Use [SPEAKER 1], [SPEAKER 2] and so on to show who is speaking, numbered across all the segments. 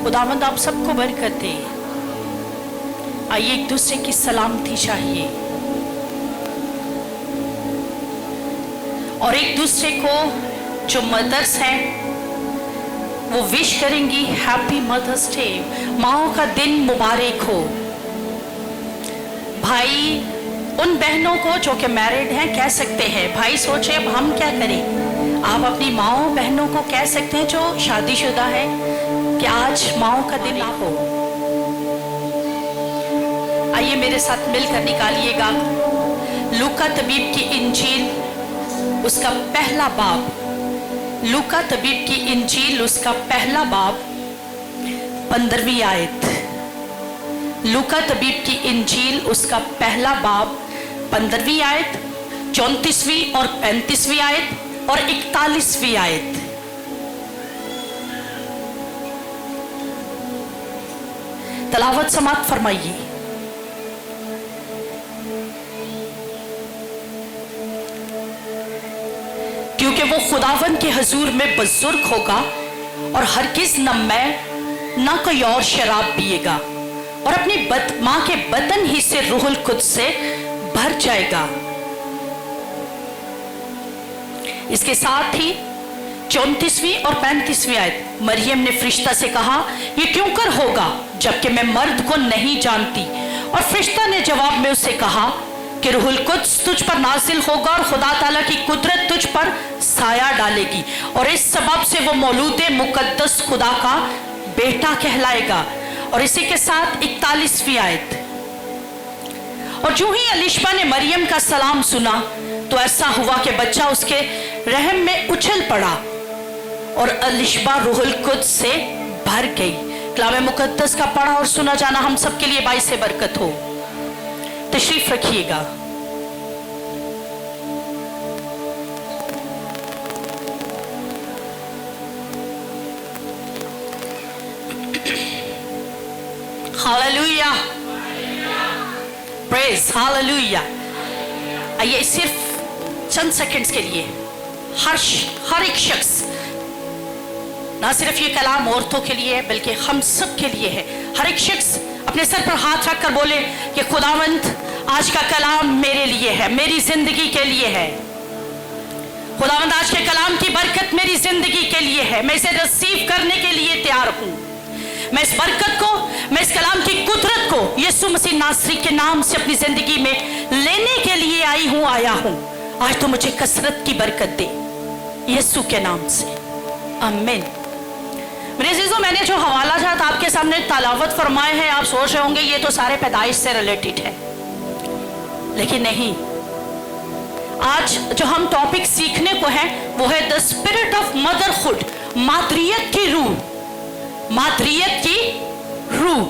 [SPEAKER 1] खुदावंद आप सबको बरकत दे। आइए एक दूसरे की सलामती चाहिए और एक दूसरे को, जो मदर्स हैं वो विश करेंगी हैप्पी मदर्स डे, माओ का दिन मुबारक हो। भाई उन बहनों को जो कि मैरिड हैं कह सकते हैं, भाई सोचे अब हम क्या करें, आप अपनी माओ बहनों को कह सकते हैं जो शादीशुदा है कि आज माओ का दिन हो। आइए मेरे साथ मिलकर निकालिएगा लूका तबीब की इंजील उसका पहला बाब, लूका तबीब की इंजील उसका पहला बाब 15वीं आयत। लूका तबीब की इंजील उसका पहला बाब 15वीं आयत, 34वीं और 35वीं आयत और 41वीं आयत। तलावत समात फरमाइए। क्योंकि वो खुदावन के हजूर में बुजुर्ग होगा और हरगिज न मैं न कोई और शराब पिएगा और अपनी माँ के बदन ही से रूहुल कुद्स से भर जाएगा। इसके साथ ही 34वीं और 35वीं आयत, मरियम ने फरिश्ता से कहा ये क्यों कर होगा जबकि मैं मर्द को नहीं जानती। और फरिश्ता ने जवाब में उससे कहा कि रूहुल कुद्स तुझ पर नाजिल होगा और खुदा ताला की कुदरत तुझ पर साया डालेगी और इस सबब से वो मौलूद मुकद्दस खुदा का बेटा कहलाएगा। और इसी के साथ 41वीं आयत, और जो ही अलिशबा ने मरियम का सलाम सुना तो ऐसा हुआ कि बच्चा उसके रहम में उछल पड़ा और अलिशबा रूहुल कुद्स से भर गई। कलाम मुकद्दस का पढ़ा और सुना जाना हम सबके लिए बाइस से बरकत हो। तशरीफ रखिएगा। Hallelujah, praise hallelujah. आइए सिर्फ चंद सेकंड्स के लिए हर एक शख्स, ना सिर्फ ये कलाम औरतों के लिए है बल्कि हम सब के लिए है, हर एक शख्स अपने सर पर हाथ रखकर बोले कि खुदावंद आज का कलाम मेरे लिए है, मेरी जिंदगी के लिए है। खुदावंद आज के कलाम की बरकत मेरी जिंदगी के लिए है, मैं इसे रिसीव करने के लिए तैयार हूं। मैं इस बरकत को, मैं इस कलाम की कुदरत को यीशु मसीह नासरी के नाम से अपनी जिंदगी में लेने के लिए आया हूं। आज तो मुझे कसरत की बरकत दे यीशु के नाम से, आमीन। मेरे अजीजों, मैंने जो हवाला जात आपके सामने तलावत फरमाए हैं, आप सोच रहे होंगे ये तो सारे पैदाइश से रिलेटेड है, लेकिन नहीं। आज जो हम टॉपिक सीखने को है वो है द स्पिरिट ऑफ मदरहुड, मादरियत की रूह, मादरियत की रूह,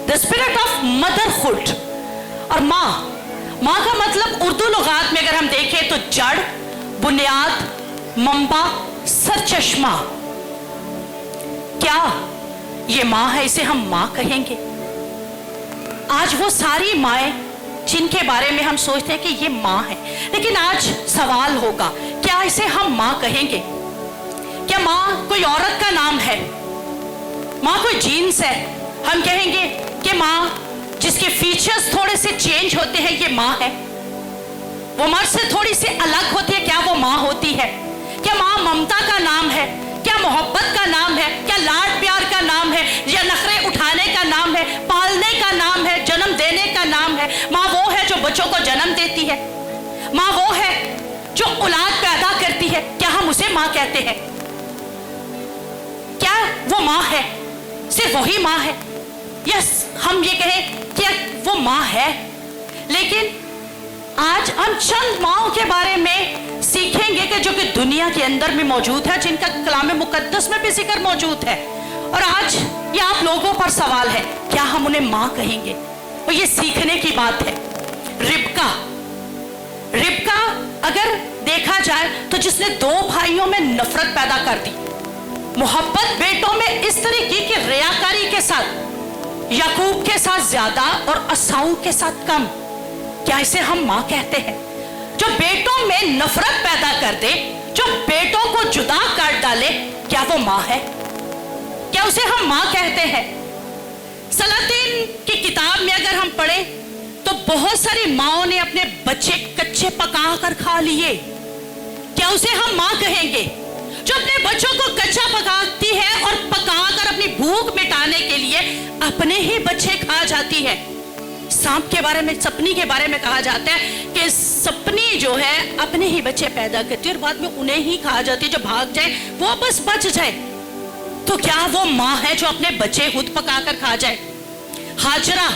[SPEAKER 1] द स्पिरिट ऑफ मदरहुड। और माँ का मतलब उर्दू लुगात में अगर हम देखें तो जड़, बुनियाद, मंबा, सरचश्मा। क्या ये माँ है, इसे हम माँ कहेंगे? आज वो सारी माएँ जिनके बारे में हम सोचते हैं कि ये माँ है, लेकिन आज सवाल होगा क्या इसे हम माँ कहेंगे? क्या माँ कोई औरत का नाम है? माँ कोई जीन्स है? हम कहेंगे कि माँ जिसके फीचर्स थोड़े से चेंज होते हैं ये माँ है, वो मर्द से थोड़ी सी अलग होती है, क्या वो माँ होती है? क्या माँ ममता का नाम है? क्या मोहब्बत का नाम है? क्या लाड प्यार का नाम है? या नखरे उठाने का नाम है? पालने का नाम है? जन्म देने का नाम है? माँ वो है जो बच्चों को जन्म देती है, माँ वो है जो औलाद पैदा करती है, क्या हम उसे माँ कहते हैं? क्या वो माँ है? सिर्फ वही माँ है? यस, हम ये कहें कि वो माँ है। लेकिन आज हम चंद माँओं के बारे में सीखेंगे कि जो कि दुनिया के अंदर भी मौजूद है, जिनका कलाम मुकद्दस में भी जिक्र मौजूद है। और आज ये आप लोगों पर सवाल है, क्या हम उन्हें माँ कहेंगे? और ये सीखने की बात है। रिबका अगर देखा जाए तो जिसने दो भाइयों में नफरत पैदा कर दी, मोहब्बत बेटों में इस तरीके की रियाकारी के साथ, याकूब के साथ ज्यादा और असाऊ के साथ कम, क्या इसे हम माँ कहते हैं? जो बेटों में नफरत पैदा कर दे, जो बेटों को जुदा कर डाले, क्या वो माँ है? क्या क्या उसे हम माँ कहते हैं? सलातीन की किताब में अगर हम पढ़े तो बहुत सारी माओं ने अपने बच्चे कच्चे पका कर खा लिए। क्या उसे हम माँ कहेंगे जो अपने बच्चों को कच्चा पकाती है और पकाकर अपनी भूख मिटाने के लिए अपने ही बच्चे खा जाती है? सांप के बारे में, सपनी के बारे में कहा जाता है कि सपनी जो है अपने ही बच्चे पैदा करती है और बाद में उन्हें ही खा जाती है, जो भाग जाए वो बस बच जाए। तो क्या वो माँ है जो अपने बच्चे खुद पकाकर खा जाए? हाजरा,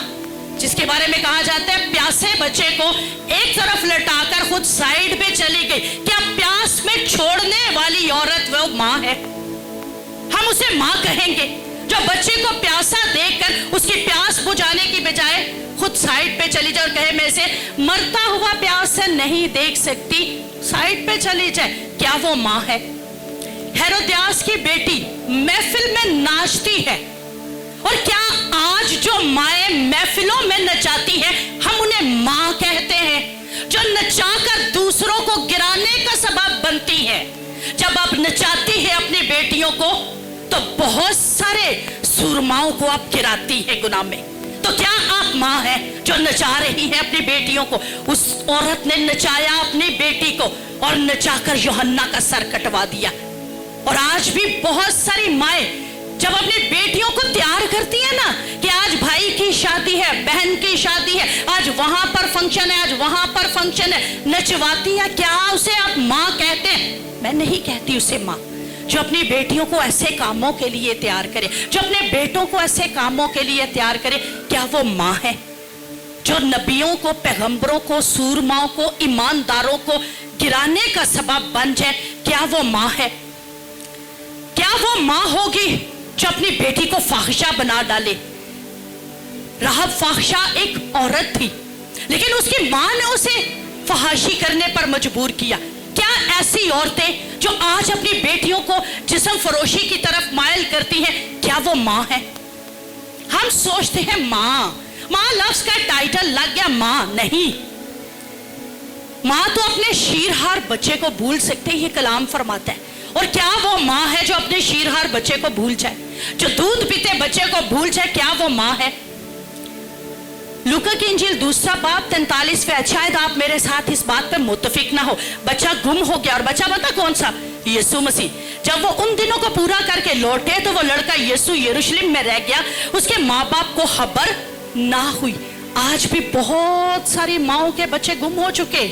[SPEAKER 1] जिसके बारे में कहा जाता है प्यासे बच्चे को एक तरफ लटाकर खुद साइड पे चली गई, क्या प्यास में छोड़ने वाली औरत वो माँ है? हम उसे माँ कहेंगे जो बच्चे को प्यासा देखकर उसकी प्यास बुझाने की बजाय खुद साइड पे चली जाए और कहे मैं इसे मरता हुआ प्यास से नहीं देख सकती, साइड पे चली जाए। क्या वो माँ है? हेरोदियास की बेटी महफिल में नाचती है, और क्या आज जो माएँ महफिलों में नचाती हैं हम उन्हें माँ कहते हैं? जो नचाकर दूसरों को गिराने का सबब बनती है। जब आप नचाती है अपनी बेटियों को तो बहुत सारे सुरमाओं को आप गिराती है गुनाह में। तो क्या आप माँ है जो नचा रही है अपनी बेटियों को? उस औरत ने नचाया अपनी बेटी को और नचाकर यूहन्ना का सर कटवा दिया। और आज भी बहुत सारी माएँ जब अपनी बेटियों को तैयार करती है ना कि आज भाई की शादी है, बहन की शादी है, आज वहां पर फंक्शन है, आज वहां पर फंक्शन है, नचवाती है, क्या उसे आप माँ कहते हैं? मैं नहीं कहती उसे माँ। जो अपनी बेटियों को ऐसे कामों के लिए तैयार करे, जो अपने बेटों को ऐसे कामों के लिए तैयार करे, क्या वो माँ है? जो नबियों को, पैगंबरों को, सूरमाओं को, ईमानदारों को गिराने का सबब बन जाए, क्या वो माँ है? क्या वो माँ होगी जो अपनी बेटी को फाहिशा बना डाले? राहब फाहिशा एक औरत थी, लेकिन उसकी माँ ने उसे फहाशी करने पर मजबूर किया। क्या ऐसी औरतें जो आज अपनी बेटियों को जिस्म फरोशी की तरफ मायल करती हैं, क्या वो माँ है? हम सोचते हैं माँ, माँ लफ्ज का टाइटल लग गया, माँ नहीं। माँ तो अपने शीरहार बच्चे को भूल सकते, ये कलाम फरमाता है। और क्या वो माँ है जो अपने शीरहार बच्चे को भूल जाए, जो दूध पीते बच्चे को भूल जाए? क्या वो माँ है? लूका की इंजील 2 बाब 43वां, शायद आप मेरे साथ इस बात पे मुत्तफिक ना हो। बच्चा गुम हो गया, और बच्चा पता कौन सा? यीशु मसीह। जब वो उन दिनों को पूरा करके लौटे तो वो लड़का यीशु यरूशलेम में रह गया, उसके माँ बाप को खबर ना हुई। आज भी बहुत सारी माओं के बच्चे गुम हो चुके,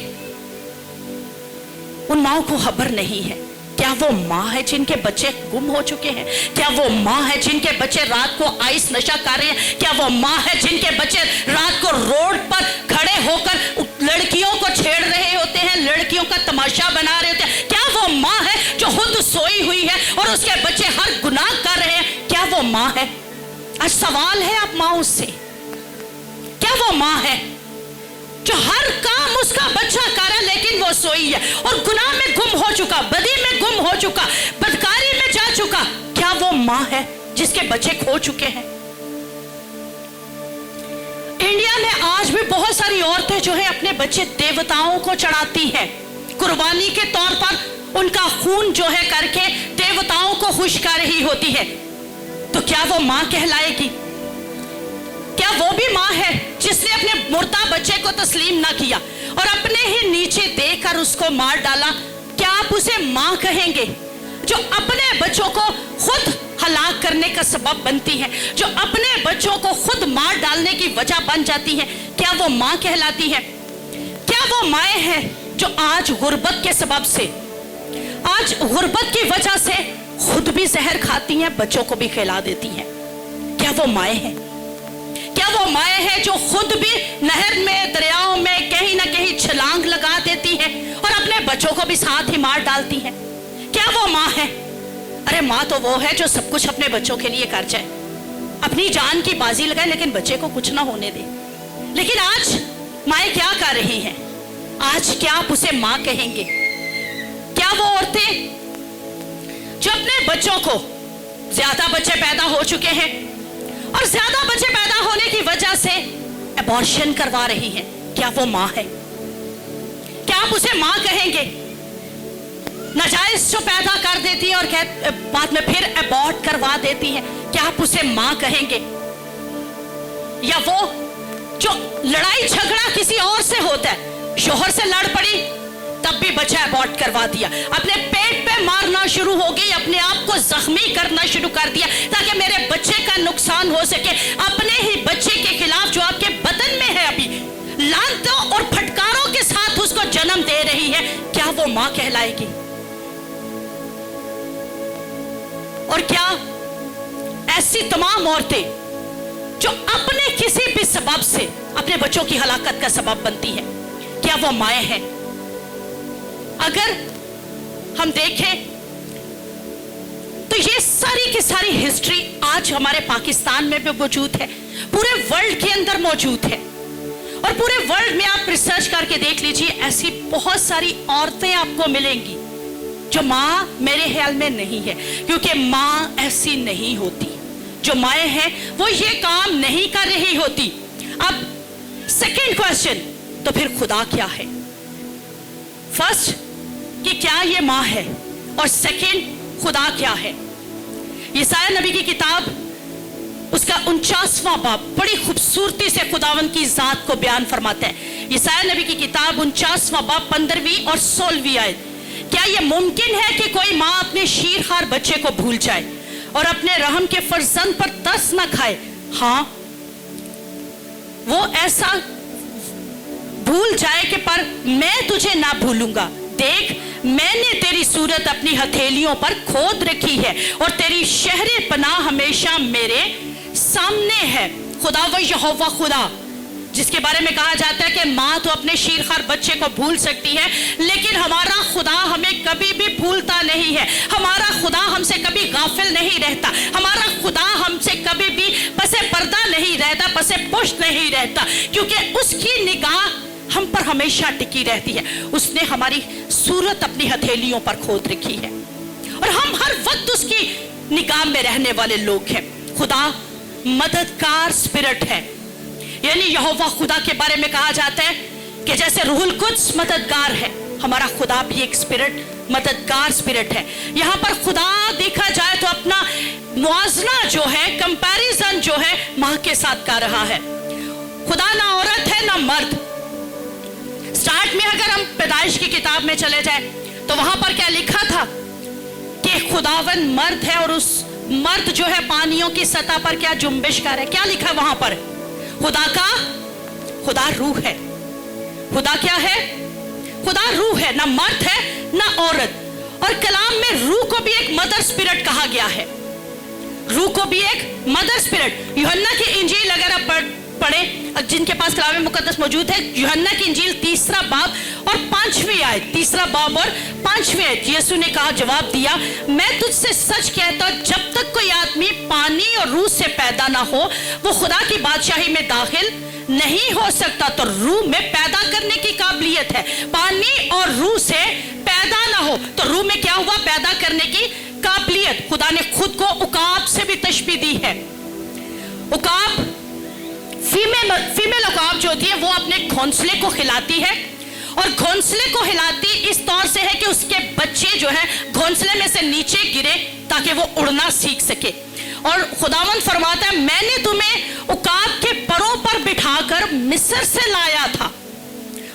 [SPEAKER 1] उन माओं को खबर नहीं है। क्या वो माँ है जिनके बच्चे गुम हो चुके हैं? क्या वो माँ है जिनके बच्चे रात को आइस नशा कर रहे हैं? क्या वो माँ है जिनके बच्चे रात को रोड पर खड़े होकर लड़कियों को छेड़ रहे होते हैं, लड़कियों का तमाशा बना रहे होते हैं? क्या वो माँ है जो खुद सोई हुई है और उसके बच्चे हर गुनाह कर रहे हैं? क्या वो माँ है? आज सवाल है आप माँ से, क्या वो माँ है जो हर काम उसका बच्चा कर रहा लेकिन वो सोई है और गुनाह में गुम हो चुका, बदी में गुम हो चुका, बदकारी में जा चुका? क्या वो माँ है जिसके बच्चे खो चुके हैं? इंडिया में आज भी बहुत सारी औरतें जो है अपने बच्चे देवताओं को चढ़ाती हैं, कुर्बानी के तौर पर उनका खून जो है करके देवताओं को खुश कर रही होती है। तो क्या वो माँ कहलाएगी? क्या वो भी माँ है जिसने अपने मुर्दा बच्चे को तस्लीम ना किया और अपने ही नीचे देकर उसको मार डाला? क्या आप उसे माँ कहेंगे जो अपने बच्चों को खुद हलाक करने का सबब बनती है, जो अपने बच्चों को खुद मार डालने की वजह बन जाती है? क्या वो माँ कहलाती है? क्या वो माएँ हैं जो आज गुर्बत के सबब से, आज गुर्बत की वजह से खुद भी जहर खाती हैं, बच्चों को भी खिला देती हैं? क्या वो माएँ हैं? क्या वो माएँ हैं जो खुद भी नहर में, दरियाओं में कहीं ना कहीं छलांग लगा देती हैं और अपने बच्चों को भी साथ ही मार डालती हैं? क्या वो माँ है? अरे माँ तो वो है जो सब कुछ अपने बच्चों के लिए कर जाए, अपनी जान की बाजी लगाए लेकिन बच्चे को कुछ ना होने दे। लेकिन आज माएँ क्या कर रही हैं? आज क्या आप उसे माँ कहेंगे? क्या वो औरतें जो अपने बच्चों को, ज्यादा बच्चे पैदा हो चुके हैं और ज्यादा बच्चे पैदा होने की वजह से एबॉर्शन करवा रही हैं, क्या वो माँ है? क्या आप उसे माँ कहेंगे? नाजायज जो पैदा कर देती है और बाद में फिर एबॉर्ट करवा जगा देती हैं, क्या आप उसे माँ कहेंगे? या वो जो लड़ाई झगड़ा किसी और से होता है, शोहर से लड़ पड़ी तब भी बच्चा अबॉर्ट करवा दिया, अपने पेट पे मारना शुरू हो गई, अपने आप को जख्मी करना शुरू कर दिया ताकि मेरे बच्चे का नुकसान हो सके, अपने ही बच्चे के खिलाफ जो आपके बदन में है अभी लानतों और फटकारों के साथ उसको जन्म दे रही है, क्या वो मां कहलाएगी? और क्या ऐसी तमाम औरतें जो अपने किसी भी सबब से अपने बच्चों की हलाकत का सबब बनती है, क्या वो माएं हैं? अगर हम देखें तो ये सारी की सारी हिस्ट्री आज हमारे पाकिस्तान में भी मौजूद है, पूरे वर्ल्ड के अंदर मौजूद है। और पूरे वर्ल्ड में आप रिसर्च करके देख लीजिए, ऐसी बहुत सारी औरतें आपको मिलेंगी जो माँ मेरे ख्याल में नहीं है, क्योंकि माँ ऐसी नहीं होती। जो माएँ हैं वो ये काम नहीं कर रही होती। अब सेकंड क्वेश्चन, तो फिर खुदा क्या है? फर्स्ट कि क्या ये माँ है, और सेकंड खुदा क्या है? यसाया नबी की किताब उसका 49वां बाब बड़ी खूबसूरती से खुदावन की जात को बयान फरमाता है। यसाया नबी की किताब 49वां बाब 15वीं और 16वीं आयत। क्या यह मुमकिन है कि कोई माँ अपने शीरखार बच्चे को भूल जाए और अपने रहम के फर्जंद पर तरस न खाए? हाँ, वो ऐसा भूल जाए कि पर मैं तुझे ना भूलूंगा, देख मैंने तेरी सूरत अपनी हथेलियों पर खोद रखी है और तेरी शहरे पनाह हमेशा मेरे सामने है। खुदा व यहोवा खुदा, जिसके बारे में कहा जाता है कि माँ तो अपने शीरखार बच्चे को भूल सकती है, लेकिन हमारा खुदा हमें कभी भी भूलता नहीं है। हमारा खुदा हमसे कभी गाफिल नहीं रहता। हमारा खुदा हमसे कभी भी पसे पर्दा नहीं रहता, पसे पुष्ट नहीं रहता, क्योंकि उसकी निगाह हम पर हमेशा टिकी रहती है। उसने हमारी सूरत अपनी हथेलियों पर खोद रखी है और हम हर वक्त उसकी निगाह में रहने वाले लोग हैं। खुदा मददगार स्पिरिट है, यानी यहोवा खुदा के बारे में कहा जाता है कि जैसे रूहुल कुद्स मददगार है, हमारा खुदा भी एक स्पिरिट मददगार स्पिरिट है। यहाँ पर खुदा देखा जाए तो अपना मुआवजा जो है, कंपैरिजन जो है माँ के साथ कर रहा है। खुदा ना औरत है ना मर्द। स्टार्ट में अगर हम पैदाइश की किताब में चले जाए तो वहां पर क्या लिखा था कि खुदावन मर्द है और उस मर्द जो है पानियों की सतह पर क्या जुम्बिश कर है। क्या लिखा है वहां पर? खुदा रूह है। खुदा क्या है? खुदा रूह है, ना मर्द है ना औरत। और कलाम में रूह को भी एक मदर स्पिरिट कहा गया है। रूह को भी एक मदर स्पिरिट। यूहन्ना की इंजील अगर आप पढ़े, जिनके पास कलाम मुकद्दस मौजूद है, यूहन्ना की इंजील 3 बाब और 5वीं आयत, 3 बाब और 5वीं आयत, यीशु ने कहा, जवाब दिया, मैं तुझसे सच कहता हूं, जब तक कोई आदमी पानी और रूह से पैदा ना हो वो खुदा की बादशाही में दाखिल नहीं हो सकता। तो रूह में पैदा करने की काबिलियत है। पानी और रूह से पैदा ना हो तो रूह में क्या हुआ? पैदा करने की काबिलियत। खुदा ने खुद को उकाब से भी तशबीह दी है। उकाब फीमेल उकाब जो होती है वो अपने घोंसले को खिलाती है, और घोंसले को हिलाती इस तौर से है कि उसके बच्चे जो है घोंसले में से नीचे गिरे ताकि वो उड़ना सीख सके। और खुदावंद फरमाता है, मैंने तुम्हें उकाब के परों पर बिठाकर मिस्र से लाया था।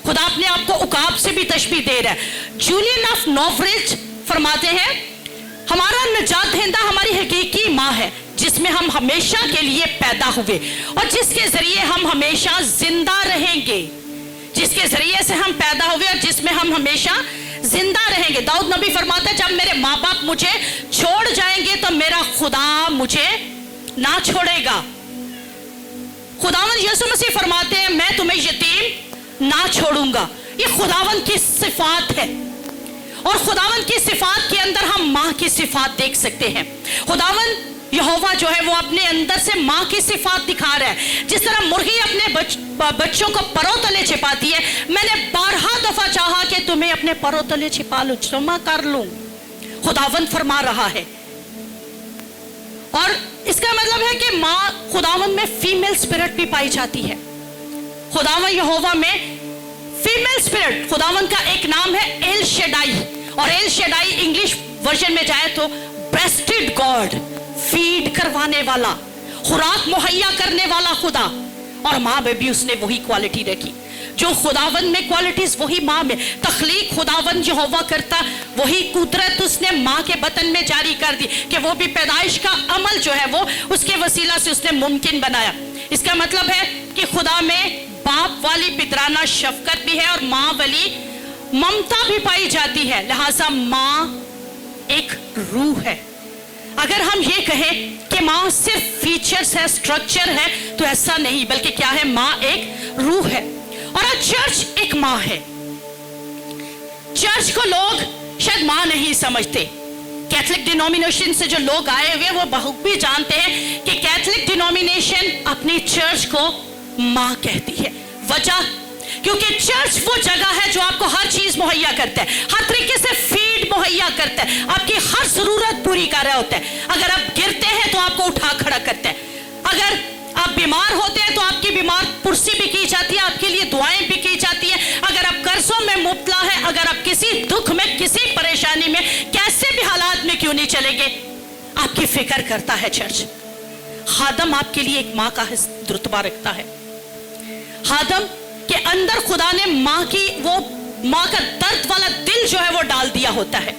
[SPEAKER 1] खुदा अपने आप को उकाब से भी तशबीह दे रहा है। जूलियन ऑफ नॉवरिज फरमाते हैं, हमारा निजात दहिंदा हमारी हकीकी माँ है जिसमें हम हमेशा के लिए पैदा हुए और जिसके जरिए हम हमेशा जिंदा रहेंगे। जिसके जरिए से हम पैदा हुए और जिसमें हम हमेशा जिंदा रहेंगे। दाऊद नबी फरमाता है, जब मेरे माँ बाप मुझे छोड़ जाएंगे तो मेरा खुदा मुझे ना छोड़ेगा। खुदावंद यीशु मसीह फरमाते हैं, मैं तुम्हें यतीम ना छोड़ूंगा। ये खुदावंद की सिफात है, और खुदावंद की सिफात के अंदर हम माँ की सिफात देख सकते हैं। खुदावंद यहोवा जो है वो अपने अंदर से माँ की सिफात दिखा रहा है। जिस तरह मुर्गी अपने बच्चों को परों तले छिपाती है, मैंने 12 दफा चाहा कि तुम्हें अपने परों तले छिपा लूं, क्षमा कर लूं, खुदावंद फरमा रहा है। और इसका मतलब है कि माँ खुदावंद में फीमेल स्पिरिट भी पाई जाती है। खुदावंद यहोवा में फीमेल स्पिरिट, खुदावंद का एक नाम है एल शेडाई, और एल शेडाई इंग्लिश वर्जन में जाए तो ब्रेस्टेड गॉड, फीड करवाने वाला, खुराक मुहैया करने वाला खुदा, और माँ में भी उसने वही क्वालिटी रखी जो खुदावन में क्वालिटीज वही माँ में। तख्लीक खुदावन यहोवा करता, वही कुदरत उसने माँ के बतन में जारी कर दी कि वो भी पैदाइश का अमल जो है वो उसके वसीला से उसने मुमकिन बनाया। इसका मतलब है कि खुदा में बाप वाली पितराना शफकत भी है और माँ वाली ममता भी पाई जाती है। लिहाजा माँ एक रूह है। अगर हम ये कहें कि माँ सिर्फ फीचर्स है, स्ट्रक्चर है, तो ऐसा नहीं, बल्कि क्या है, माँ एक रूह है। और आज चर्च एक माँ है। चर्च को लोग शायद माँ नहीं समझते। कैथोलिक डिनोमिनेशन से जो लोग आए हुए वो बहुत भी जानते हैं कि कैथोलिक डिनोमिनेशन अपनी चर्च को माँ कहती है। वजह, क्योंकि चर्च वो जगह है जो आपको हर चीज मुहैया करता है, हर तरीके से फीड मुहैया करता है, आपकी हर जरूरत पूरी कर रहा होता है। अगर आप गिरते हैं तो आपको उठा खड़ा करता है, अगर आप बीमार होते हैं तो आपकी बीमार पुरसी भी की जाती है, आपके लिए दुआएं भी की जाती है। अगर आप कर्जों में मुब्तला है, अगर आप किसी दुख में, किसी परेशानी में, कैसे भी हालात में क्यों नहीं चलेंगे, आपकी फिक्र करता है चर्च। खादम आपके लिए एक माँ का रुतबा रखता है। खादम के अंदर खुदा ने माँ की वो माँ का दर्द वाला दिल जो है वो डाल दिया होता है।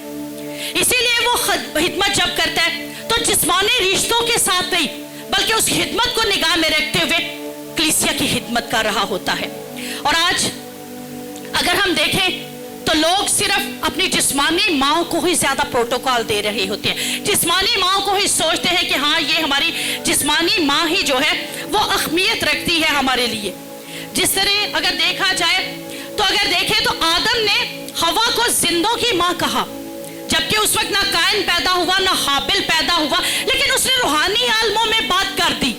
[SPEAKER 1] इसीलिए वो खिदमत जब करता है तो जिस्मानी रिश्तों के साथ नहीं, बल्कि उस खिदमत को निगाह में रखते हुए कलीसिया की खिदमत कर रहा होता है। और आज अगर हम देखें तो लोग सिर्फ अपनी जिस्मानी माँ को ही ज्यादा प्रोटोकॉल दे रहे होते हैं। जिस्मानी माँ को ही सोचते हैं कि हाँ, ये हमारी जिस्मानी माँ ही जो है वो अहमियत रखती है हमारे लिए। जिस तरह अगर देखा जाए तो अगर देखें तो आदम ने हवा को जिंदों की माँ कहा, जबकि उस वक्त ना कायन पैदा हुआ ना हाबिल पैदा हुआ, लेकिन उसने रूहानी आलमों में बात कर दी,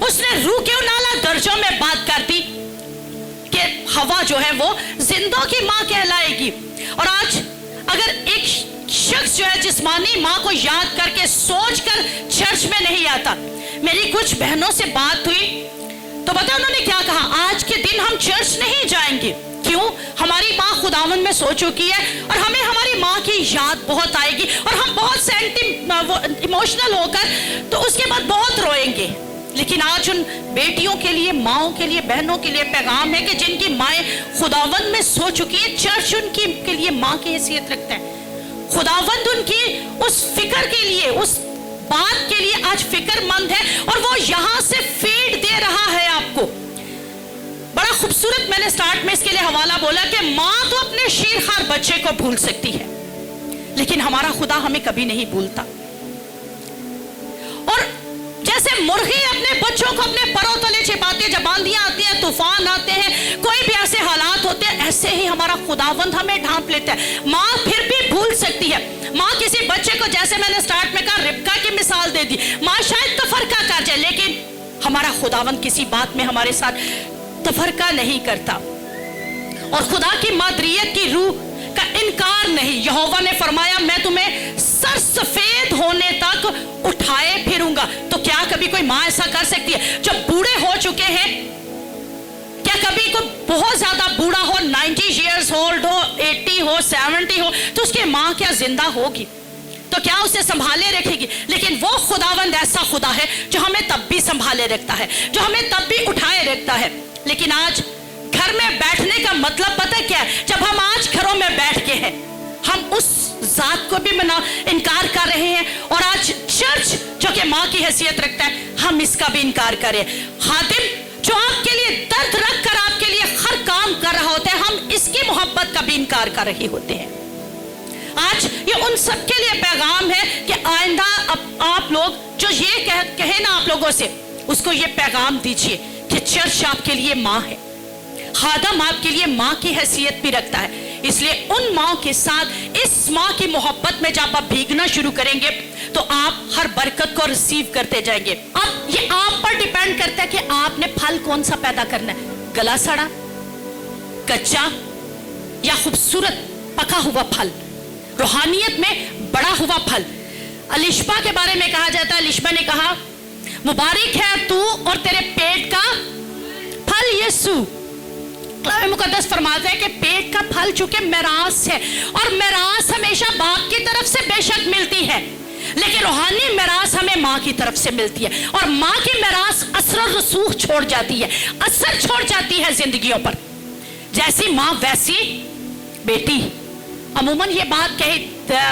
[SPEAKER 1] उसने रूह के नाला दर्जों में बात कर दी कि हवा जो है वो जिंदों की माँ कहलाएगी। और आज अगर एक शख्स जो है जिस्मानी माँ को याद करके सोच कर चर्च में नहीं आता, मेरी कुछ बहनों से बात हुई तो बता उन्होंने क्या कहा, आज के दिन हम चर्च नहीं जाएंगे। क्यों? हमारी माँ खुदावन में सो चुकी है और हमें हमारी माँ की याद बहुत आएगी और हम बहुत इमोशनल होकर तो उसके बाद बहुत रोएंगे। लेकिन आज उन बेटियों के लिए, माँओं के लिए, बहनों के लिए पैगाम है कि जिनकी माएँ खुदावंद में सो चुकी है, चर्च उनकी के लिए माँ की हैसियत रखता है। खुदावंद उनकी उस फिक्र के लिए, उस बात के लिए आज फिक्रमंद है और वो यहाँ से फीड दे रहा है आपको। बड़ा खूबसूरत मैंने स्टार्ट में इसके लिए हवाला बोला कि माँ तो अपने शीरखार बच्चे को भूल सकती है, लेकिन हमारा खुदा हमें कभी नहीं भूलता। और जैसे मुर्गी अपने बच्चों को अपने परों तले छिपाती है, जब आंधियां आती हैं, तूफान आते हैं, कोई भी ऐसे हालात होते हैं, ऐसे ही हमारा खुदावंद हमें ढांप लेता है। माँ फिर भी भूल सकती है। माँ किसी बच्चे को, जैसे मैंने स्टार्ट में कहा, रिबका की मिसाल दे दी, माँ शायद तफरका कर जाए, लेकिन हमारा खुदावंद किसी बात में हमारे साथ तफरका नहीं करता। और खुदा की मादरियत की रूह का इनकार नहीं। यहोवा ने फरमाया, मैं तुम्हें सर सफेद होने तक उठाए फिरूंगा। तो क्या कभी कोई माँ ऐसा कर सकती है? जब बूढ़े हो चुके हैं, क्या कभी कोई बहुत ज्यादा बूढ़ा हो, 90 years old हो, 80 हो, 70 हो, तो उसकी माँ क्या जिंदा होगी? तो क्या उसे संभाले रखेगी? लेकिन वो खुदावंद ऐसा खुदा है जो हमें तब भी संभाले रखता है, जो हमें तब भी उठाए रखता है। लेकिन आज घर में बैठने का मतलब पता क्या है? जब हम आज घरों में बैठ के हैं, हम उस जात को भी इनकार कर रहे हैं, और आज चर्च जो कि माँ की हैसियत रखता है, हम इसका भी इनकार करें। खादिम जो आपके लिए दर्द रख कर आपके लिए हर काम कर रहा होता है, हम इसकी मोहब्बत का भी इनकार कर रहे होते हैं। आज ये उन सब के लिए पैगाम है कि आइंदा आप लोग जो ये कहे ना आप लोगों से, उसको ये पैगाम दीजिए कि चर्च आपके लिए माँ है, खादम आपके लिए माँ की हैसियत भी रखता है। इसलिए उन माँ के साथ, इस माँ की मोहब्बत में जब आप भीगना शुरू करेंगे तो आप हर बरकत को रिसीव करते जाएंगे। अब ये आप पर डिपेंड करता है कि आपने फल कौन सा पैदा करना है, गला सड़ा, कच्चा, या खूबसूरत पका हुआ फल, रूहानियत में बड़ा हुआ फल। अलिशबा के बारे में कहा जाता है, अलिशबा ने कहा, मुबारक है तू और तेरे पेट का फल यीशु। मुकद्दस फरमाता है कि पेट का फल चूंकि मिरास है, और मिरास हमेशा बाप की तरफ से बेशक मिलती है, لیکن روحانی میراث ہمیں ماں کی طرف سے ملتی ہے، اور ماں کی میراث اثر و رسوخ چھوڑ جاتی ہے، اثر چھوڑ جاتی ہے زندگیوں پر۔ جیسی ماں ویسی بیٹی۔ عموماً یہ بات کہی،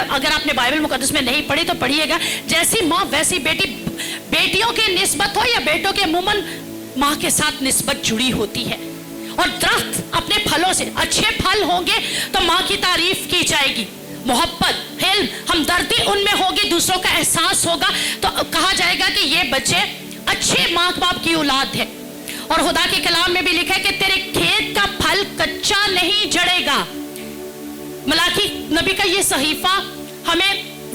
[SPEAKER 1] اگر آپ نے بائبل مقدس میں نہیں پڑھی تو پڑھیے گا، جیسی ماں ویسی بیٹی۔ بیٹیوں کی نسبت ہو یا بیٹوں کے، عموماً ماں کے ساتھ نسبت جڑی ہوتی ہے۔ اور درخت اپنے پھلوں سے، اچھے پھل ہوں گے تو ماں کی تعریف کی جائے گی، محبت، علم، ہمدردی ان میں ہوگی، دوسروں کا احساس ہوگا، تو کہا جائے گا کہ یہ بچے اچھے ماں باپ کی اولاد ہے۔ اور خدا کے کلام میں بھی لکھا ہے کہ تیرے کھیت کا پھل کچا نہیں جڑے گا۔ ملاکی نبی کا یہ صحیفہ ہمیں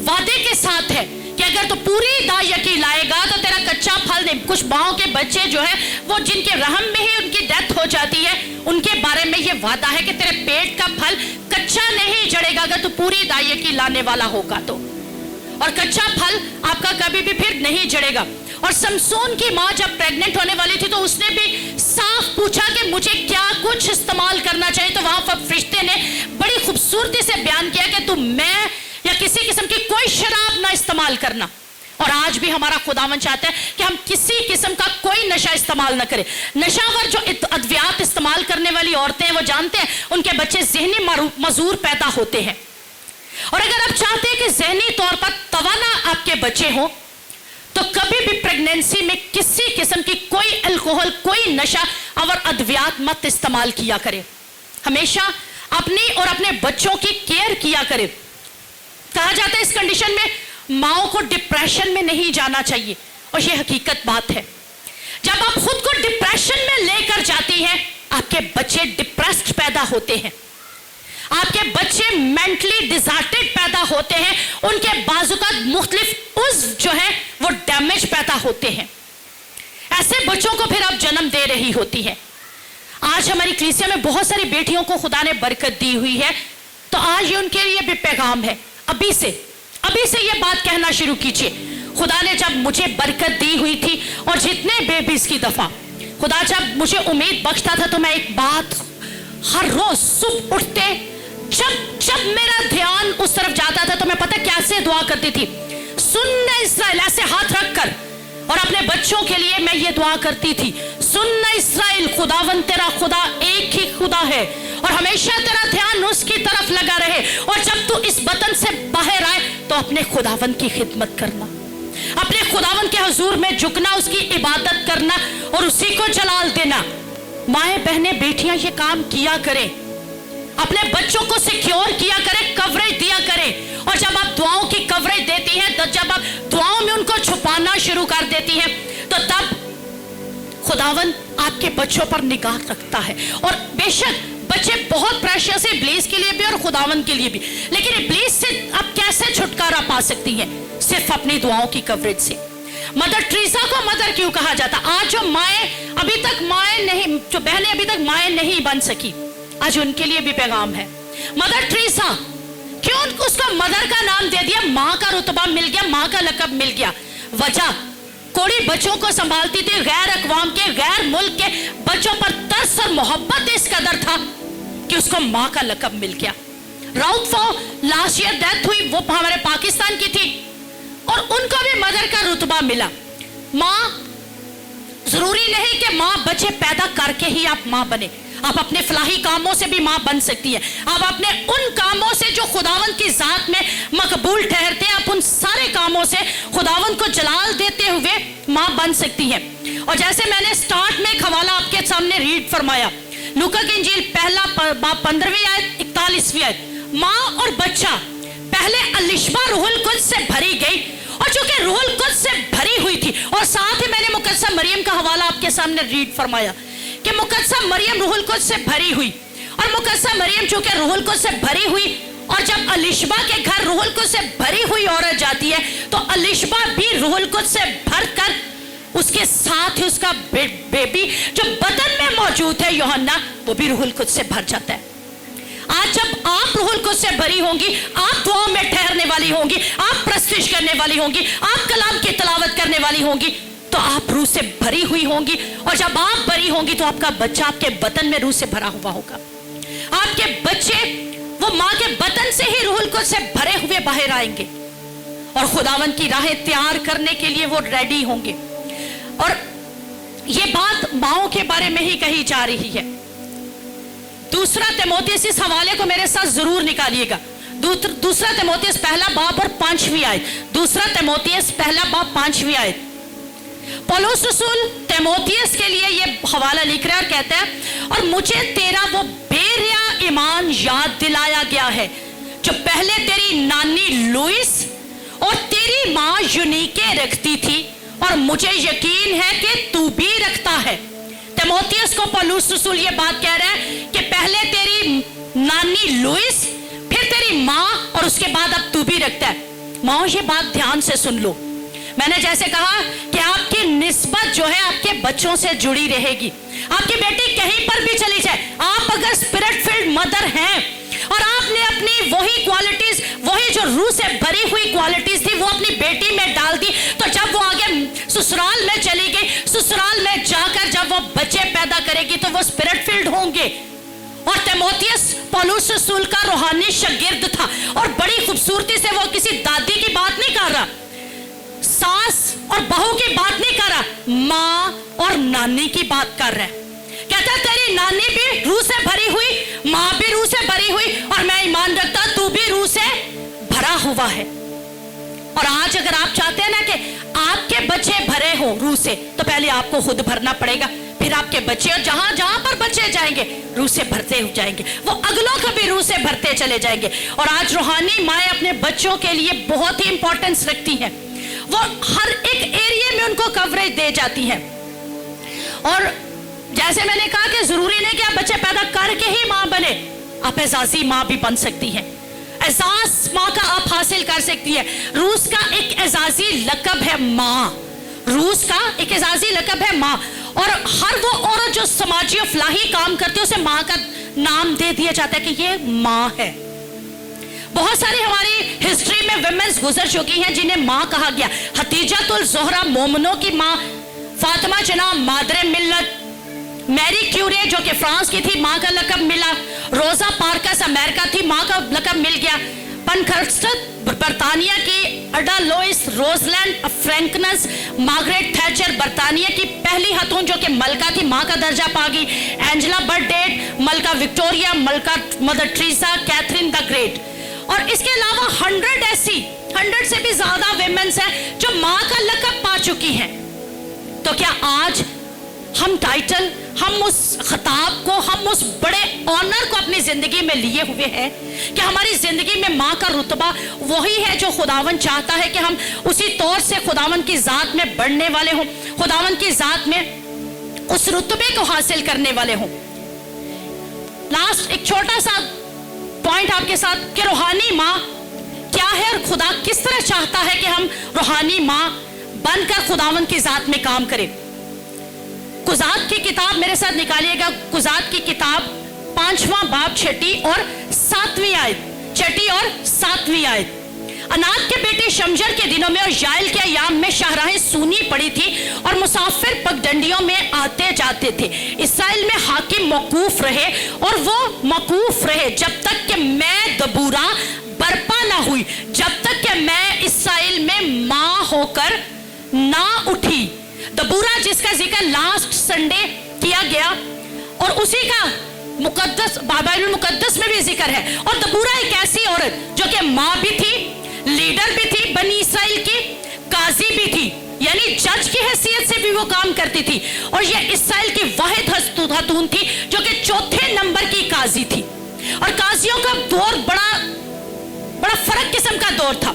[SPEAKER 1] وعدے کے ساتھ ہے کہ اگر تو پوری دائیکی لائے گا تو تیرا کچا پھل نہیں۔ کچھ ماؤں کے بچے جو ہیں وہ جن کے رحم میں ہی ان کی ڈیتھ ہو جاتی ہے، ان کے بارے میں یہ وعدہ ہے کہ تیرے پیٹ کا پھل کچا نہیں جڑے گا اگر تو پوری دائیکی لانے والا ہوگا تو۔ اور کچا پھل آپ کا کبھی بھی پھر نہیں جڑے گا۔ اور سمسون کی ماں جب پریگننٹ ہونے والی تھی تو اس نے بھی صاف پوچھا کہ مجھے کیا کچھ استعمال کرنا چاہیے، تو وہاں فرشتے نے بڑی خوبصورتی سے بیان کیا کہ تم میں یا کسی قسم کی کوئی شراب نہ استعمال کرنا۔ اور آج بھی ہمارا خداوند چاہتا ہے کہ ہم کسی قسم کا کوئی نشہ استعمال نہ کریں۔ نشاور جو ادویات استعمال کرنے والی عورتیں ہیں وہ جانتے ہیں ان کے بچے ذہنی معذور پیدا ہوتے ہیں۔ اور اگر آپ چاہتے ہیں کہ ذہنی طور پر توانا آپ کے بچے ہوں تو کبھی بھی پریگننسی میں کسی قسم کی کوئی الکوہل، کوئی نشہ اور ادویات مت استعمال کیا کرے۔ ہمیشہ اپنی اور اپنے بچوں کی کیئر کیا کرے۔ کہا جاتا ہے اس کنڈیشن میں ماؤں کو ڈپریشن میں نہیں جانا چاہیے، اور یہ حقیقت بات ہے۔ جب آپ خود کو ڈپریشن میں لے کر جاتی ہیں آپ کے بچے ڈپریسڈ پیدا ہوتے ہیں، آپ کے بچے مینٹلی ڈیزارٹیڈ پیدا ہوتے ہیں، ان کے بعض اوقات مختلف عضو جو ہیں وہ ڈیمیج پیدا ہوتے ہیں۔ ایسے بچوں کو پھر آپ جنم دے رہی ہوتی ہے۔ آج ہماری کلیسیا میں بہت ساری بیٹیوں کو خدا نے برکت دی ہوئی ہے، تو آج یہ ان کے لیے بھی پیغام ہے، ابھی سے یہ بات کہنا شروع کیجئے۔ خدا نے جب مجھے برکت دی ہوئی تھی اور جتنے بیبیز کی دفعہ خدا جب مجھے امید بخشتا تھا تو میں ایک بات ہر روز صبح اٹھتے جب میرا دھیان اس طرف جاتا تھا تو میں پتہ کیسے دعا کرتی تھی، سن اسرائیل، ایسے ہاتھ رکھ کر، اور اپنے بچوں کے لیے میں یہ دعا کرتی تھی، سن اسرائیل، خداوند تیرا خدا ایک ہی خدا ہے اور ہمیشہ تیرا دھیان اس کی طرف لگا رہے، اور جب تو اس وطن سے باہر آئے تو اپنے خداوند کی خدمت کرنا، اپنے خداوند کے حضور میں جھکنا، اس کی عبادت کرنا اور اسی کو جلال دینا۔ مائیں بہنیں بیٹیاں یہ کام کیا کریں، اپنے بچوں کو سیکیور کیا کریں، کوریج دیا کریں، اور جب آپ دعاؤں کی کوریج دیتی ہیں، تو جب آپ دعاؤں میں ان کو چھپانا شروع کر دیتی ہیں تو تب خداوند آپ کے بچوں پر نگاہ رکھتا ہے۔ اور بے شک بچے بہت پریشیس ہے ابلیس کے لیے بھی اور خداوند کے لیے بھی، لیکن ابلیس سے آپ کیسے چھٹکارا پا سکتی ہیں؟ صرف اپنی دعاؤں کی کوریج سے۔ مدر ٹریسا کو مدر کیوں کہا جاتا؟ آج جو مائیں ابھی تک مائیں نہیں، جو بہنیں ابھی تک مائیں نہیں بن سکی، آج ان کے لیے بھی پیغام ہے۔ مدر ٹریسا کیوں اس کو مدر کا نام دے دیا؟ ماں کا رتبہ مل گیا، ماں کا لقب مل گیا۔ وجہ کوڑی بچوں کو سنبھالتی تھی، غیر اقوام کے، غیر ملک کے بچوں پر ترس اور محبت اس قدر تھا کہ اس کو ماں کا لقب مل گیا۔ راؤت فو لاسٹ ایئر ڈیتھ ہوئی، وہ ہمارے پاکستان کی تھی اور ان کو بھی مدر کا رتبہ ملا۔ ماں ضروری نہیں کہ ماں بچے پیدا کر کے ہی آپ ماں بنے، آپ اپنے فلاحی کاموں سے بھی ماں بن سکتی ہیں، آپ اپنے ان کاموں سے جو خداوند کی ذات میں مقبول ٹھہرتے ہیں، آپ ان سارے کاموں سے خداوند کو جلال دیتے ہوئے ماں بن سکتی ہیں۔ اور جیسے میں نے سٹارٹ میں ایک حوالہ آپ کے سامنے ریڈ فرمایا، لوکا کی انجیل پہلا باب 15ویں آیت 41ویں آیت، ماں اور بچہ پہلے الشبہ روح القدس سے بھری گئی، اور چونکہ روح القدس سے بھری ہوئی تھی، اور ساتھ ہی میں نے مقدسہ مریم کا حوالہ آپ کے سامنے ریڈ فرمایا کہ مقدسہ مریم روح القدس سے بھری ہوئی، اور مقدسہ مریم چونکہ روح القدس سے بھری ہوئی، اور جب الشبہ کے گھر روح القدس سے بھری ہوئی عورت جاتی ہے تو الشبہ بھی روح القدس سے بھر کر اس کے ساتھ ہی اس کا بیبی جو بدن میں موجود ہے یوحنا، وہ بھی روح القدس سے بھر جاتا ہے۔ آج جب آپ روح القدس سے بھری ہوں گی، آپ دعاؤں میں ٹھہرنے والی ہوں گی، آپ پرستش کرنے والی ہوں گی، آپ کلام کی تلاوت کرنے والی ہوں گی، تو آپ روح سے بھری ہوئی ہوں گی، اور جب آپ بھری ہوں گی تو آپ کا بچہ آپ کے بدن میں روح سے بھرا ہوا ہوگا۔ آپ کے بچے وہ ماں کے بدن سے ہی روح القدس سے بھرے ہوئے باہر آئیں گے، اور خداوند کی راہیں تیار کرنے کے لیے وہ ریڈی ہوں گے. اور یہ بات ماؤں کے بارے میں ہی کہی جا رہی ہے. دوسرا تیموتھیوس، اس حوالے کو میرے ساتھ ضرور نکالیے گا. دوسرا تیموتھیوس پہلا باب اور 5ویں آیت. دوسرا تیموتھیوس پہلا باب 5ویں آیت. پولس رسول تیموتھیوس کے لیے یہ حوالہ لکھ رہا ہے اور کہتا ہے اور مجھے تیرا وہ بے ریا ایمان یاد دلایا گیا ہے جو پہلے تیری نانی لوئس اور تیری ماں یونیکے رکھتی تھی اور مجھے یقین ہے کہ تو بھی رکھتا ہے. تیموتھیوس کو پولس رسول یہ بات کہہ رہا ہے کہ پہلے تیری نانی لوئس، پھر تیری ماں، اور اس کے بعد اب تو بھی رکھتا ہے. ماں یہ بات دھیان سے سن لو. میں نے جیسے کہا کہ آپ کی نسبت جو ہے آپ کے بچوں سے جڑی رہے گی. آپ کی بیٹی کہیں پر بھی چلی جائے، آپ اگر اسپرٹ فیلڈ مدر ہیں اور آپ نے اپنی وہی کوالٹیز، وہی جو روح سے بھری ہوئی کوالٹیز تھی وہ اپنی بیٹی میں ڈال دی، تو جب وہ آگے سسرال میں چلی گئی، سسرال میں جا کر جب وہ بچے پیدا کرے گی تو وہ اسپرٹ فیلڈ ہوں گے. اور تیموتھیوس پولس رسول کا روحانی شاگرد تھا اور بڑی خوبصورتی سے وہ کسی دادی کی بات نہیں کر رہا، ساس اور بہو کی بات نہیں کر رہا، ماں اور نانی کی بات کر رہا ہے. کہتا ہے تیری نانی بھی روح سے بھری ہوئی، ماں بھی روح سے بھری ہوئی، اور میں ایمان رکھتا تو بھی روح سے بھرا ہوا ہے. اور آج اگر آپ چاہتے ہیں نا کہ آپ کے بچے بھرے ہوں روح سے، تو پہلے آپ کو خود بھرنا پڑے گا، پھر آپ کے بچے، اور جہاں جہاں پر بچے جائیں گے روح سے بھرتے ہو جائیں گے، وہ اگلوں کو بھی روح سے بھرتے چلے جائیں گے. اور آج روحانی مائیں اپنے بچوں کے لیے بہت ہی امپورٹنس رکھتی ہیں. وہ ہر ایک ایریے میں ان کو کوریج دے جاتی ہیں. اور جیسے میں نے کہا کہ ضروری نہیں کہ آپ بچے پیدا کر کے ہی ماں بنے، آپ اعزازی ماں بھی بن سکتی ہیں. اعزاز ماں کا آپ حاصل کر سکتی ہیں. روس کا ایک اعزازی لقب ہے ماں. روس کا ایک اعزازی لقب ہے ماں. اور ہر وہ عورت جو سماجی و فلاحی کام کرتی ہے اسے ماں کا نام دے دیا جاتا ہے کہ یہ ماں ہے. بہت ساری ہماری ہسٹری میں ویمنز گزر چکی ہیں جنہیں ماں کہا گیا. حتیجۃ الزہرا مومنوں کی ماں، فاطمہ جناب مادر ملت، میری کیوری جو کہ فرانس کی تھی ماں کا لقب ملا، روزا پارکس امریکہ تھی ماں کا لقب مل گیا، پنکھرسٹ برطانیہ کی، Ada Lovelace Rosalind Franklin, Margaret Thatcher برطانیہ کی پہلی خاتون جو کہ ملکہ تھی ماں کا درجہ پا گئی، اینجلا برڈیٹ، ملکہ وکٹوریا، ملکہ Mother Teresa, Catherine the Great. اور اس کے علاوہ 100 سے بھی زیادہ ویمنز ہیں جو ماں کا لقب پا چکی ہیں. تو کیا آج ہم ٹائٹل، ہم اس خطاب کو، ہم اس بڑے آنر کو اپنی زندگی میں لیے ہوئے ہیں کہ ہماری زندگی میں ماں کا رتبہ وہی ہے جو خداوند چاہتا ہے کہ ہم اسی طور سے خداوند کی ذات میں بڑھنے والے ہوں، خداوند کی ذات میں اس رتبے کو حاصل کرنے والے ہوں. لاسٹ ایک چھوٹا سا پوائنٹ آپ کے ساتھ کہ روحانی ماں کیا ہے اور خدا کس طرح چاہتا ہے کہ ہم روحانی ماں بن کر خداوند کی ذات میں کام کریں. قضات کی کتاب میرے ساتھ نکالیے گا. قضات کی کتاب 5واں باب 6 اور 7ویں آیت. 6 اور 7ویں آیت. انات کے بیٹے شمجر کے دنوں میں اور یائل کے ایام میں شاہراہیں سونی پڑی تھی اور مسافر پگڈنڈیوں میں آتے جاتے تھے. اسرائیل میں حاکم موقوف رہے اور وہ موقوف رہے جب تک کہ میں دبورا برپا نہ ہوئی، جب تک کہ میں اسرائیل میں ماں ہو کر نہ اٹھی. دبورا جس کا ذکر لاسٹ سنڈے کیا گیا اور اسی کا مقدس بائبل المقدس میں بھی ذکر ہے. اور دبورا ایک ایسی عورت جو کہ ماں بھی تھی، لیڈر بھی تھی بنی اسرائیل کی، قاضی بھی تھی، یعنی جج کی حیثیت سے بھی وہ کام کرتی تھی. اور یہ اسرائیل کی واحد خاتون تھی جو کہ 4 نمبر کی قاضی تھی. اور قاضیوں کا دور بڑا فرق قسم کا دور تھا.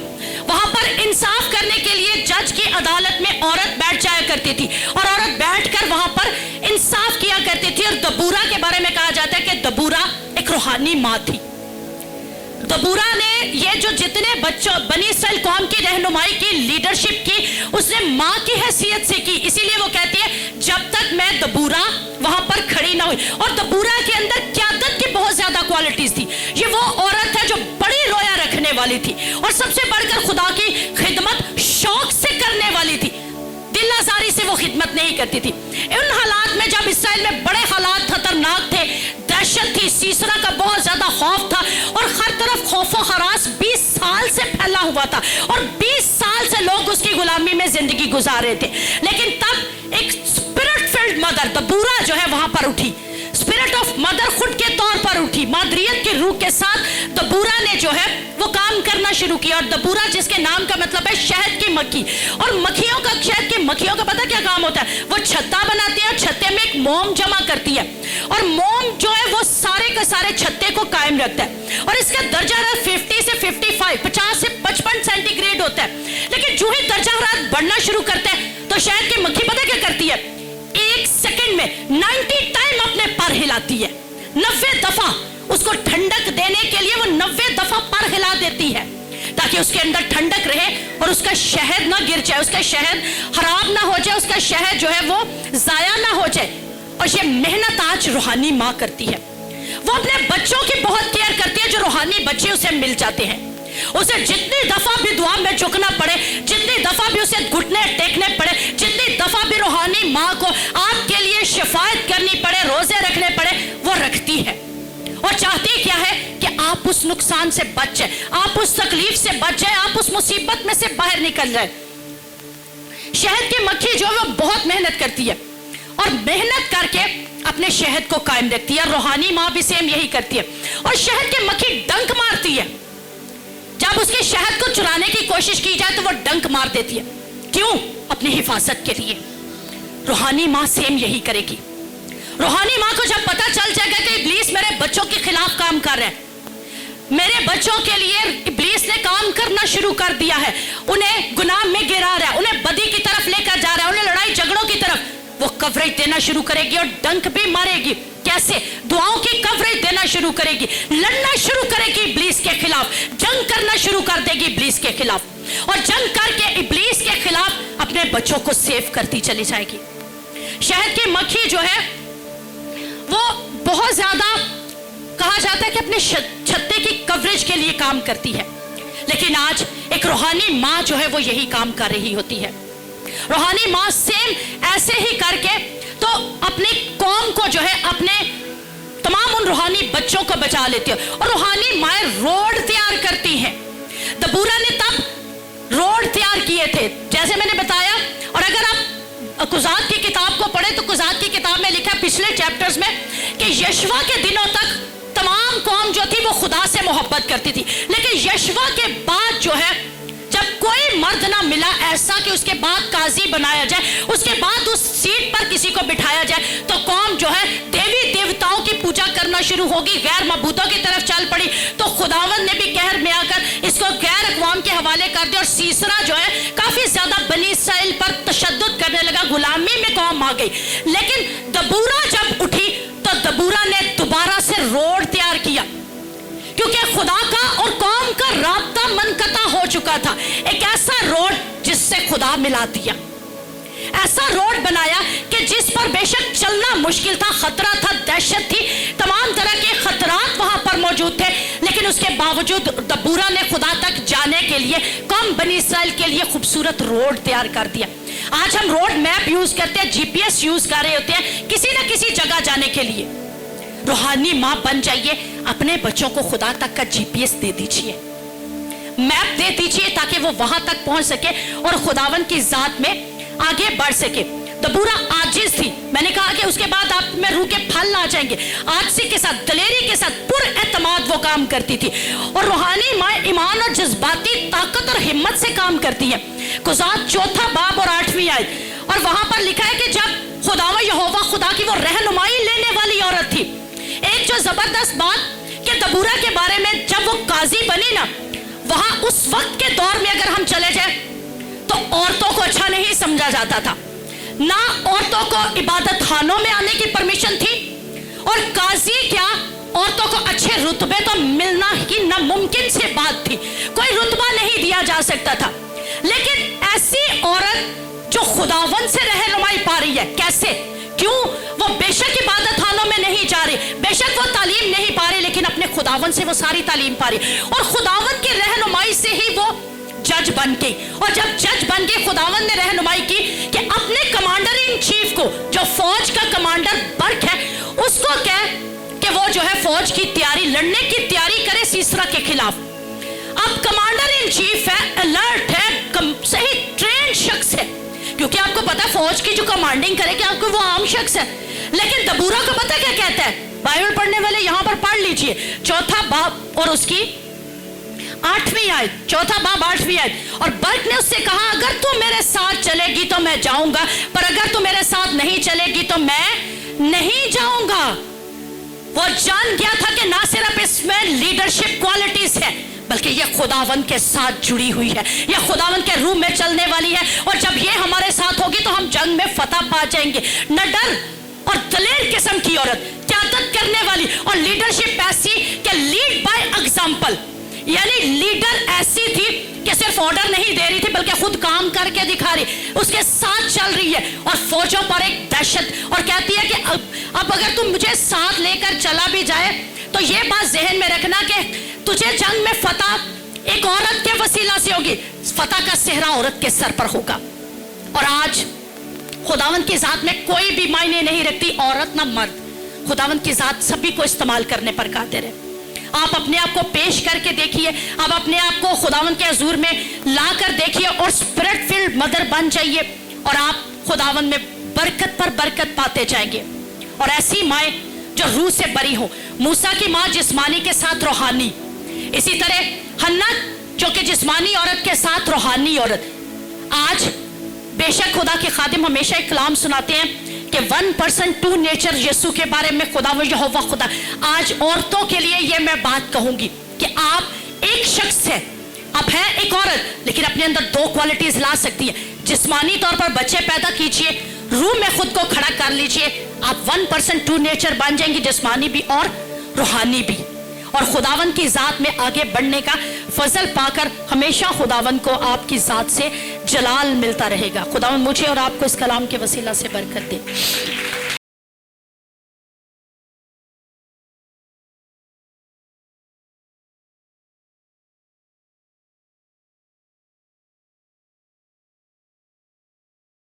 [SPEAKER 1] وہاں پر انصاف کرنے کے لیے جج کی عدالت میں عورت بیٹھ جایا کرتی تھی اور عورت بیٹھ کر وہاں پر انصاف کیا کرتی تھی. اور دبورا کے بارے میں کہا جاتا ہے کہ دبورا ایک روحانی ماں تھی. دبورا نے یہ جو جتنے بچوں بنی اسرائیل قوم کی رہنمائی کی، لیڈرشپ کی، اس نے ماں کی حیثیت سے کی. اسی لیے وہ کہتی ہے جب تک میں دبورا وہاں پر کھڑی نہ ہوئی. اور دبورا کے اندر قیادت کی بہت زیادہ کوالٹیز تھی. یہ وہ عورت ہے جو بڑی رویا رکھنے والی تھی اور سب سے بڑھ کر خدا کی خدمت شوق سے کرنے والی تھی. دل آزاری سے وہ خدمت نہیں کرتی تھی. ان حالات میں جب اسرائیل میں بڑے حالات خطرناک تھے، दहशत थी, सीसरा का बहुत ज्यादा खौफ था और हर तरफ खौफो हरास 20 साल से फैला हुआ था और 20 साल से लोग उसकी गुलामी में जिंदगी गुजार रहे थे। लेकिन तब एक स्पिरिट फिल्ड मदर दबूरा जो है वहां पर उठी, स्पिरिट ऑफ मदरहुड के तौर पर उठी, मादरियत की रूह के साथ दबूरा ने जो है वो काम करना शुरू किया। और दबूरा जिसके नाम का मतलब है शहद की मक्खी, और मक्खियों का, शहद की मक्खियों का पता क्या काम होता है, वो छत्ता बनाती है और छत्ते में एक मोम जमा करती है और मोम जो है वो सारे के सारे छत्ते को कायम रखता है और इसका दर्जा हरारत 50 से 55, 50 से 55 सेंटीग्रेड होता है। लेकिन जो ही दर्जा हरारत बढ़ना शुरू करता है तो शहद की मक्खी पता क्या करती है, एक सेकंड में 90 टाइम अपने पर हिलाती है, 90 दफा उसको ठंडक देने के लिए वो 90 दफा पर हिला देती है ताकि उसके अंदर ठंडक रहे और उसका शहद ना गिर जाए, उसका शहद खराब ना हो जाए, उसका शहद जो है वो जाया ना हो जाए। और ये मेहनत आज रूहानी माँ करती है, वो अपने बच्चों की बहुत केयर करती है। जो रूहानी बच्चे उसे मिल जाते हैं, उसे जितनी दफा भी दुआ में झुकना पड़े, जितनी दफा भी उसे घुटने टेकने पड़े, जितनी दफा भी रूहानी माँ को आपके लिए शिफायत करनी पड़े, रोजे रखने पड़े, वो रखती है और चाहती क्या है कि आप उस नुकसान से बच जाए, आप उस तकलीफ से बच जाए, आप उस मुसीबत में से बाहर निकल जाए। शहद की मक्खी जो है वो बहुत मेहनत करती है और मेहनत करके अपने शहद को कायम रखती है। रूहानी माँ भी सेम यही करती है और शहद की मक्खी डंक मारती है, जब उसके शहद को चुराने की कोशिश की जाए तो वो डंक मार देती है। क्यों? अपनी हिफाजत के लिए। रूहानी माँ सेम यही करेगी। रूहानी माँ को जब पता चल जाएगा कि इब्लीस मेरे बच्चों के खिलाफ काम कर रहा है, मेरे बच्चों के लिए इब्लीस ने काम करना शुरू कर दिया है, उन्हें गुनाह में गिरा रहा है, उन्हें बदी की तरफ लेकर जा रहा है, उन्हें लड़ाई झगड़ों की तरफ, वो कवरेज देना शुरू करेगी और डंक भी मारेगी। कैसे? दुआओं की कवरेज देना शुरू करेगी, लड़ना शुरू करेगी इब्लीस के खिलाफ, जंग करना शुरू कर देगी इब्लीस के खिलाफ और जंग करके इब्लीस के खिलाफ अपने बच्चों को सेव करती चली जाएगी। शहद की मक्खी जो है वो बहुत ज्यादा कहा जाता है कि अपने छत्ते की कवरेज के लिए काम करती है, लेकिन आज एक रूहानी माँ जो है वो यही काम कर रही होती है। रूहानी माँ सेम ऐसे ही करके तो अपनी कौम को जो है अपने तमाम उन रूहानी बच्चों को बचा लेती है और रूहानी माँ रोड तैयार करती हैं। दबूरा ने तब रोड तैयार किए थे जैसे मैंने बताया। और अगर आप कुजात की किताब को पढ़े तो कुजात की किताब में लिखा पिछले चैप्टर्स में कि यशवा के दिनों तक तमाम कौम जो थी वो खुदा से मोहब्बत करती थी, लेकिन यशवा के बाद जो है जब कोई मर्द ना मिला ऐसा कि उसके बाद काजी बनाया जाए, उसके बाद उस सीट पर किसी को बिठाया जाए, तो कौम जो है देवी देवताओं की पूजा करना शुरू होगी, गैर मबूतों की तरफ चल पड़ी। तो खुदावंद ने भी कहर में आकर इसको गैर अक़वाम के हवाले कर दिया और सीसरा जो है काफी ज्यादा बनी इसराइल पर तशद्दुद करने लगा, गुलामी में कौम आ गई। लेकिन दबूरा जब उठी तो दबूरा ने दोबारा से रोड तैयार किया, क्योंकि खुदा का और कौम का राब्ता मनकता हो चुका था। एक ऐसा रोड जिससे खुदा मिला दिया, ऐसा रोड बनाया कि जिस पर बेशक चलना मुश्किल था, खतरा था, दहशत थी, तमाम तरह के खतरात वहां पर मौजूद थे, लेकिन उसके बावजूद दबूरा ने खुदा तक जाने के लिए कौम बनी इसराइल के लिए खूबसूरत रोड तैयार कर दिया। आज हम रोड मैप यूज करते हैं, GPS यूज कर रहे होते हैं किसी न किसी जगह जाने के लिए। रूहानी माँ बन जाइए, अपने बच्चों को खुदा तक का GPS दे दीजिए, मैप दे दीजिए ताकि वो वहां तक पहुंच सके और खुदावन की जात में आगे बढ़ सके। दबूरा आजिज थी, मैंने कहा कि उसके बाद आप में रूह के फल आ जाएंगे। आजिज़ी के साथ, दलेरी के साथ, पुरएतमाद वो काम करती थी और रूहानी माँ ईमान और जज्बाती ताकत और हिम्मत से काम करती है। कुजात 4 बाब और 8वीं आयत, और वहां पर लिखा है कि जब खुदावा यहोवा खुदा की वो रहनुमाई लेने वाली औरत थी। एक जो जबरदस्त बात कि दबूरा के बारे में जब वो काजी बनी ना, वहां उस वक्त के दौर में अगर हम चले जाए तो औरतों को अच्छा नहीं समझा जाता था, ना औरतों को इबादत खानों में आने की परमिशन थी, और काजी क्या, औरतों को अच्छे रुतबे तो मिलना ही नामुमकिन से बात थी, कोई रुतबा नहीं दिया जा सकता था। लेकिन ऐसी औरत जो खुदावन से रहनुमाई पा रही है, कैसे? क्यों? वो बेशक इबादत खानों में नहीं जा रही, बेशक वो तालीम नहीं पा रही, लेकिन अपने खुदावन से वो सारी तालीम पा रही, और खुदावन की रहनुमाई से ही वो जज बन गई। और जब जज बन गई, खुदावन ने रहनुमाई की कि अपने कमांडर इन चीफ को, जो फौज का कमांडर बर्क है, उसको कह कि वो जो लड़ने की तैयारी करे सीसरा के खिलाफ। अब कमांडर इन चीफ है, अलर्ट है, सही ट्रेन शख्स है, क्योंकि आपको पता है फौज की जो कमांडिंग करेगी आपको वो आम शख्स है। लेकिन दबूरा को पता क्या कहता है, बाइबल पढ़ने वाले यहां पर पढ़ लीजिए, चौथा बाब और उसकी 8वीं आयत, चौथा बाब 8वीं आयत। और बर्क ने उससे कहा, अगर तू मेरे साथ चलेगी तो मैं जाऊंगा, पर अगर तू मेरे साथ नहीं चलेगी तो मैं नहीं जाऊंगा। वो जान गया था कि ना सिर्फ इसमें लीडरशिप क्वालिटीज है, बल्कि ये खुदावंद के साथ जुड़ी हुई है, ये खुदावंद के रूह में चलने वाली है। और जब ये हमारे साथ होगी तो हम जंग में फतह पा जाएंगे। न डर और दलेर किस्म की औरत, क्यादत करने वाली, और लीडरशिप ऐसी कि लीड बाय एग्जांपल, यानी लीडर ऐसी थी कि सिर्फ ऑर्डर नहीं दे रही थी बल्कि खुद काम करके दिखा रही, उसके साथ चल रही है। और फौजों पर एक दहशत, और कहती है कि अब अगर तुम मुझे साथ लेकर चला भी जाए तो ये बात जहन में रखना कि तुझे जंग में फतह एक औरत के वसीला से होगी, फतह का सेहरा औरत के सर पर होगा। और आज खुदावंद की जात में कोई भी मायने नहीं रखती, औरत ना मर्द, खुदावंद की जात सभी को इस्तेमाल करने पर कादिर है। आप अपने आप को पेश करके देखिए, आप अपने आप को खुदावंद के हुजूर में ला कर देखिए और स्पिरिट फिल्ड मदर बन जाइए, और आप खुदावंद में बरकत पर बरकत पाते जाएंगे। और ऐसी माएँ जो रूह से बरी हो, मूसा की माँ जिस्मानी के साथ रूहानी, इसी तरह हन्ना जो कि जिस्मानी औरत के साथ रूहानी औरत। आज बेशक खुदा के खादिम हमेशा एक कलाम सुनाते हैं कि 1% टू नेचर यीशु के बारे में खुदा वो यहोवा खुदा। आज औरतों के लिए ये मैं बात कहूंगी कि आप एक शख्स है, आप है एक औरत, लेकिन अपने अंदर 2 क्वालिटीज ला सकती है। जिस्मानी तौर पर बच्चे पैदा कीजिए, रूह में खुद को खड़ा कर लीजिए, आप 1% टू नेचर बन जाएंगे, जिस्मानी भी और रूहानी भी। और खुदावंद की जात में आगे बढ़ने का फजल पाकर हमेशा खुदावंद को आपकी जात से जलाल मिलता रहेगा। खुदावंद मुझे और आपको इस कलाम के वसीला से बरकत दे।